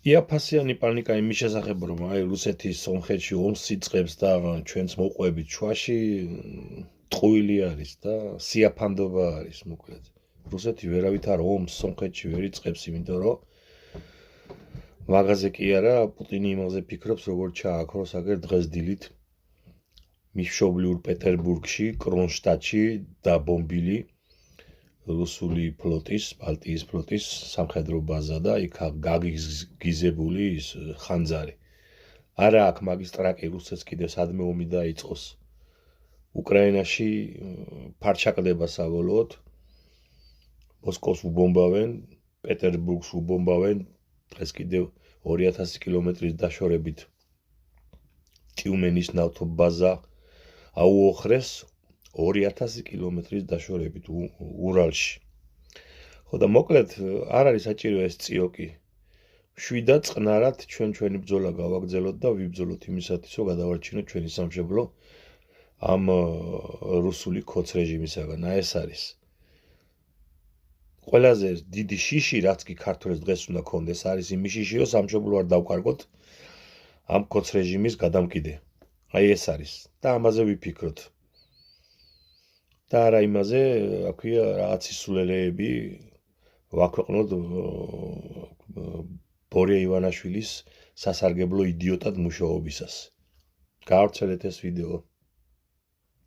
იაფასიანი პანიკა იმის შესახებ, რომ აი რუსეთი სომხეთში ომს იწყებს და ჩვენც მოყვებით ჩვაში, ტყუილი არის და სიაფანდობა არის მოკლედ. რუსეთი ვერავითარ ომს სომხეთში ვერ იწყებს, იმიტომ რომ მაღაზე კი არა, პუტინი იმაზე ფიქრობს, როგორც ჩააქროს აგერ დღეს დილით მშობლიურ პეტერბურგში, კრონშტადტში დაბომბილი რუსული ფლოტის, ბალტიის ფლოტის სამხედრო ბაზა და იქ გაგიზებული ის ხანძარი. არა აქ მაგის ტრაკი რუსეთს კიდე სადმე ომი დაიწყოს. უკრაინაში ფარჩაკდება საბოლოოდ. მოსკოვს უბომბავენ, პეტერბურგს უბომბავენ, დღეს კიდევ 2000 კილომეტრის დაშორებით ტიუმენის ნავთობ ბაზა აუოხრეს 2000 კილომეტრის დაშორებით ურალში. ხო და მოკლედ არ არის საჭირო ეს წიოკი. შვიდად წყნარად ჩვენი ბრძოლა გავაგრძელოთ და ვიბრძოლოთ იმისათვის, რომ გადავარჩინოთ ჩვენი სამშობლო ამ რუსული ქოც რეჟიმისაგან. ეს არის ყველაზე დიდი შიში, რაც კი ქართველებს დღეს უნდა ქონდეს, არის იმის შიში, რომ სამშობლო არ დავკარგოთ ამ ქოც რეჟიმის გადამკიდე. ეს არის და ამაზე ვიფიქროთ. და არა იმაზე, რა ქვია, რაღაც სულელეები ვაქვეყნოთ ბორია ივანაშვილის სასარგებლო იდიოტად მუშაობისას. გავრცელეთ ეს ვიდეო.